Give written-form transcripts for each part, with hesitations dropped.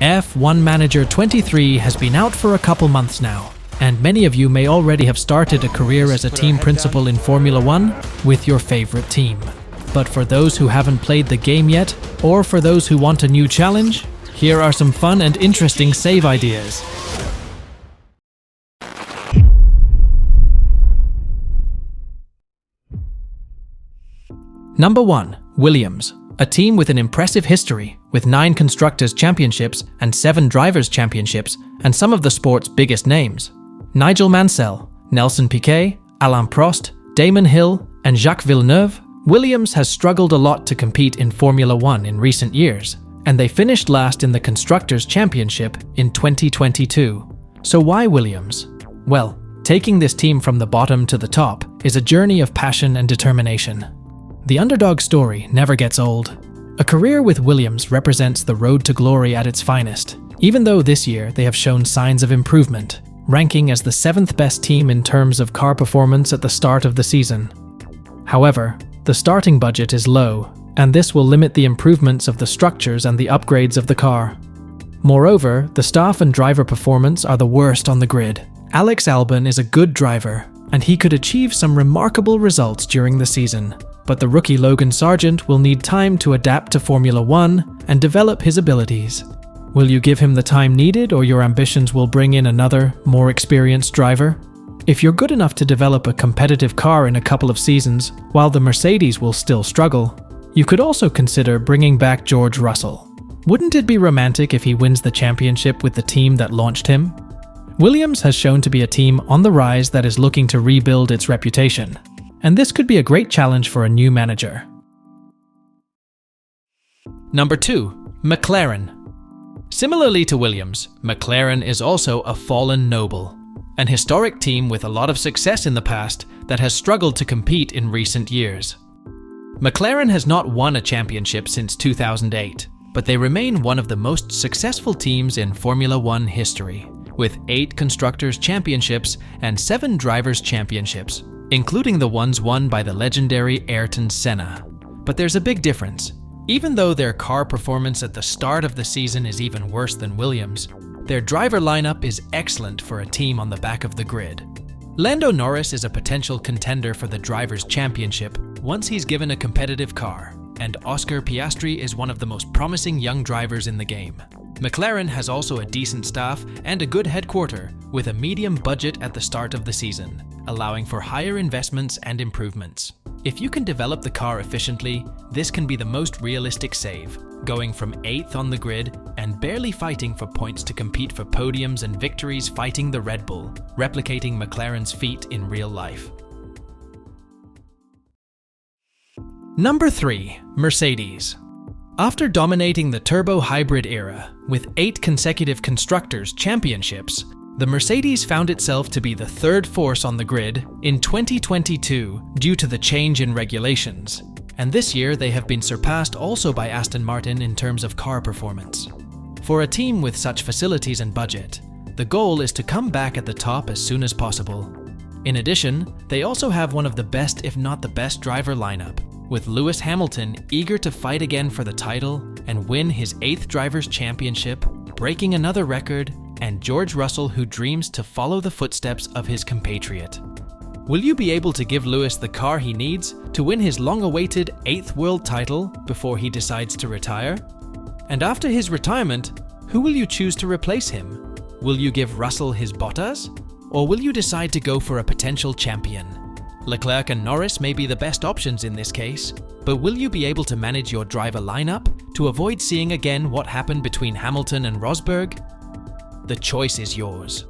F1Manager23 has been out for a couple months now, and many of you may already have started a career as a team principal in Formula 1 with your favorite team. But for those who haven't played the game yet, or for those who want a new challenge, here are some fun and interesting save ideas. Number 1. Williams. A team with an impressive history, with 9 Constructors' Championships and 7 Drivers' Championships, and some of the sport's biggest names. Nigel Mansell, Nelson Piquet, Alain Prost, Damon Hill, and Jacques Villeneuve. Williams has struggled a lot to compete in Formula 1 in recent years, and they finished last in the Constructors' Championship in 2022. So why Williams? Well, taking this team from the bottom to the top is a journey of passion and determination. The underdog story never gets old. A career with Williams represents the road to glory at its finest, even though this year they have shown signs of improvement, ranking as the 7th best team in terms of car performance at the start of the season. However, the starting budget is low, and this will limit the improvements of the structures and the upgrades of the car. Moreover, the staff and driver performance are the worst on the grid. Alex Albon is a good driver, and he could achieve some remarkable results during the season. But the rookie Logan Sargent will need time to adapt to Formula 1 and develop his abilities. Will you give him the time needed, or your ambitions will bring in another, more experienced driver? If you're good enough to develop a competitive car in a couple of seasons, while the Mercedes will still struggle, you could also consider bringing back George Russell. Wouldn't it be romantic if he wins the championship with the team that launched him? Williams has shown to be a team on the rise that is looking to rebuild its reputation, and this could be a great challenge for a new manager. Number 2. McLaren. Similarly to Williams, McLaren is also a fallen noble, an historic team with a lot of success in the past that has struggled to compete in recent years. McLaren has not won a championship since 2008, but they remain one of the most successful teams in Formula 1 history, with 8 Constructors' Championships and 7 Drivers' Championships, including the ones won by the legendary Ayrton Senna. But there's a big difference. Even though their car performance at the start of the season is even worse than Williams, their driver lineup is excellent for a team on the back of the grid. Lando Norris is a potential contender for the Drivers' Championship once he's given a competitive car, and Oscar Piastri is one of the most promising young drivers in the game. McLaren has also a decent staff and a good headquarter, with a medium budget at the start of the season, allowing for higher investments and improvements. If you can develop the car efficiently, this can be the most realistic save, going from 8th on the grid and barely fighting for points to compete for podiums and victories fighting the Red Bull, replicating McLaren's feat in real life. Number 3. Mercedes. After dominating the turbo hybrid era with 8 consecutive Constructors' Championships, the Mercedes found itself to be the 3rd force on the grid in 2022 due to the change in regulations, and this year they have been surpassed also by Aston Martin in terms of car performance. For a team with such facilities and budget, the goal is to come back at the top as soon as possible. In addition, they also have one of the best, if not the best, driver lineup, with Lewis Hamilton eager to fight again for the title and win his 8th Drivers' Championship, breaking another record, and George Russell, who dreams to follow the footsteps of his compatriot. Will you be able to give Lewis the car he needs to win his long-awaited 8th world title before he decides to retire? And after his retirement, who will you choose to replace him? Will you give Russell his Bottas? Or will you decide to go for a potential champion? Leclerc and Norris may be the best options in this case, but will you be able to manage your driver lineup to avoid seeing again what happened between Hamilton and Rosberg? The choice is yours.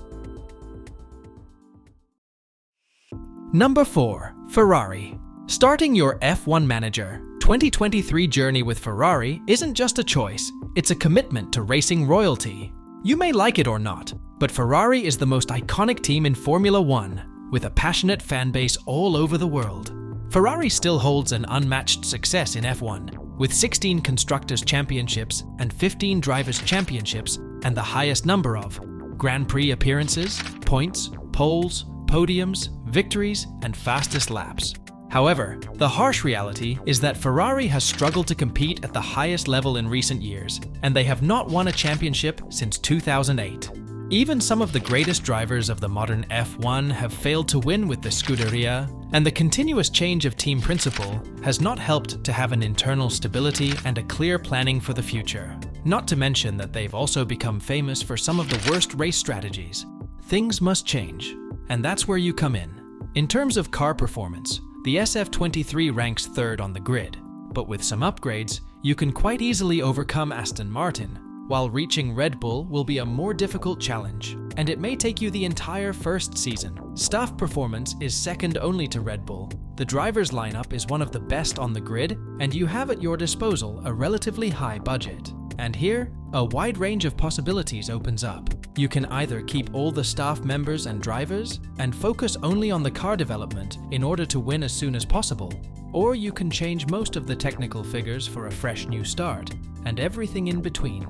Number 4. Ferrari. Starting your F1 Manager 2023 journey with Ferrari isn't just a choice, it's a commitment to racing royalty. You may like it or not, but Ferrari is the most iconic team in Formula 1, with a passionate fan base all over the world. Ferrari still holds an unmatched success in F1, with 16 Constructors' Championships and 15 Drivers' Championships, and the highest number of Grand Prix appearances, points, poles, podiums, victories, and fastest laps. However, the harsh reality is that Ferrari has struggled to compete at the highest level in recent years, and they have not won a championship since 2008. Even some of the greatest drivers of the modern F1 have failed to win with the Scuderia, and the continuous change of team principal has not helped to have an internal stability and a clear planning for the future. Not to mention that they've also become famous for some of the worst race strategies. Things must change, and that's where you come in. In terms of car performance, the SF23 ranks third on the grid, but with some upgrades, you can quite easily overcome Aston Martin, while reaching Red Bull will be a more difficult challenge, and it may take you the entire first season. Staff performance is second only to Red Bull. The drivers' lineup is one of the best on the grid, and you have at your disposal a relatively high budget. And here, a wide range of possibilities opens up. You can either keep all the staff members and drivers and focus only on the car development in order to win as soon as possible, or you can change most of the technical figures for a fresh new start, and everything in between.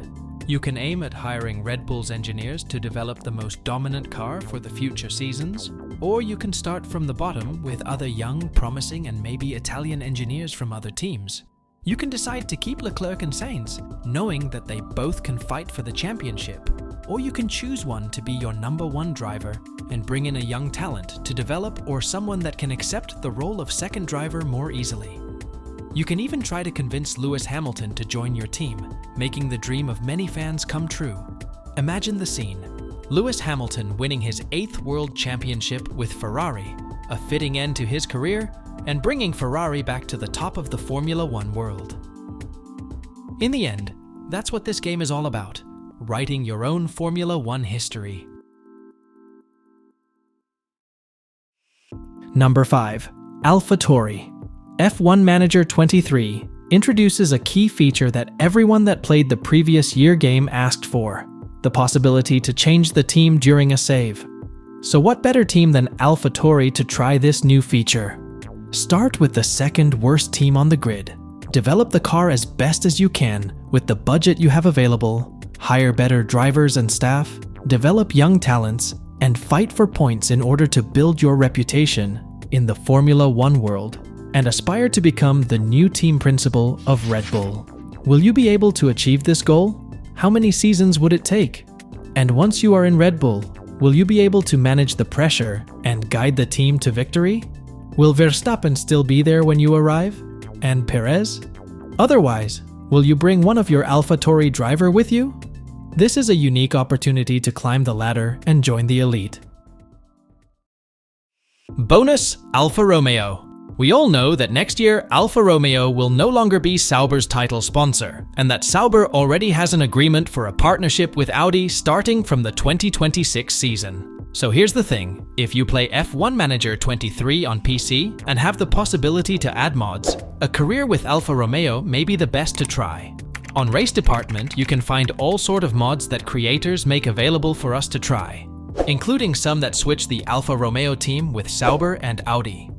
You can aim at hiring Red Bull's engineers to develop the most dominant car for the future seasons, or you can start from the bottom with other young, promising, and maybe Italian engineers from other teams. You can decide to keep Leclerc and Sainz, knowing that they both can fight for the championship, or you can choose one to be your #1 driver and bring in a young talent to develop, or someone that can accept the role of second driver more easily. You can even try to convince Lewis Hamilton to join your team, making the dream of many fans come true. Imagine the scene: Lewis Hamilton winning his 8th World Championship with Ferrari, a fitting end to his career, and bringing Ferrari back to the top of the Formula One world. In the end, that's what this game is all about: writing your own Formula One history. Number 5. AlphaTauri. F1Manager23 introduces a key feature that everyone that played the previous year game asked for: the possibility to change the team during a save. So what better team than AlphaTauri to try this new feature? Start with the second worst team on the grid. Develop the car as best as you can with the budget you have available, hire better drivers and staff, develop young talents, and fight for points in order to build your reputation in the Formula One world, and aspire to become the new team principal of Red Bull. Will you be able to achieve this goal? How many seasons would it take? And once you are in Red Bull, will you be able to manage the pressure and guide the team to victory? Will Verstappen still be there when you arrive? And Perez? Otherwise, will you bring one of your AlphaTauri driver with you? This is a unique opportunity to climb the ladder and join the elite. Bonus: Alfa Romeo. We all know that next year Alfa Romeo will no longer be Sauber's title sponsor, and that Sauber already has an agreement for a partnership with Audi starting from the 2026 season. So here's the thing: if you play F1Manager23 on PC and have the possibility to add mods, a career with Alfa Romeo may be the best to try. On Racedepartment, you can find all sort of mods that creators make available for us to try, including some that switch the Alfa Romeo team with Sauber and Audi.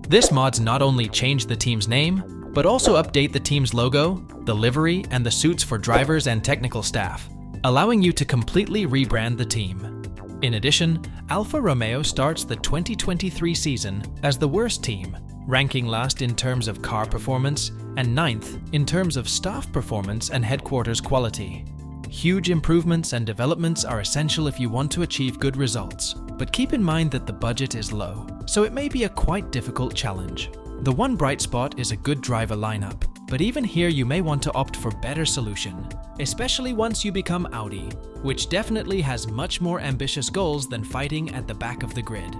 This mods not only change the team's name, but also update the team's logo, the livery, and the suits for drivers and technical staff, allowing you to completely rebrand the team. In addition, Alfa Romeo starts the 2023 season as the worst team, ranking last in terms of car performance and 9th in terms of staff performance and headquarters quality. Huge improvements and developments are essential if you want to achieve good results, but keep in mind that the budget is low, so it may be a quite difficult challenge. The one bright spot is a good driver lineup, but even here you may want to opt for better solution, especially once you become Audi, which definitely has much more ambitious goals than fighting at the back of the grid.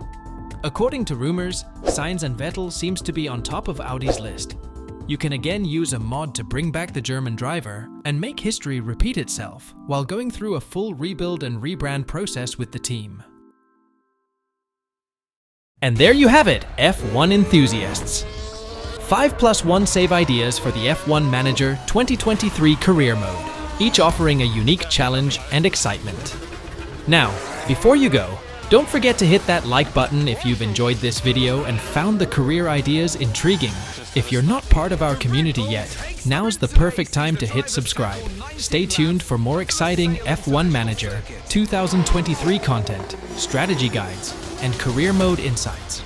According to rumors, Sainz and Vettel seems to be on top of Audi's list. You can again use a mod to bring back the German driver and make history repeat itself while going through a full rebuild and rebrand process with the team. And there you have it, F1 enthusiasts. 5+1 save ideas for the F1 Manager 2023 Career Mode, each offering a unique challenge and excitement. Now, before you go, don't forget to hit that like button if you've enjoyed this video and found the career ideas intriguing. If you're not part of our community yet, now's the perfect time to hit subscribe. Stay tuned for more exciting F1 Manager 2023 content, strategy guides, and career mode insights.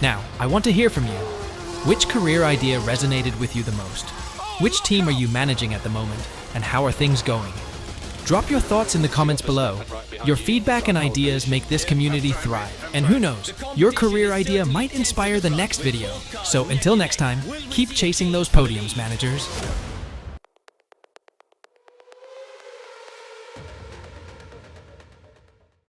Now, I want to hear from you. Which career idea resonated with you the most? Which team are you managing at the moment, and how are things going? Drop your thoughts in the comments below. Your feedback and ideas make this community thrive, and who knows, your career idea might inspire the next video. So until next time, keep chasing those podiums, managers.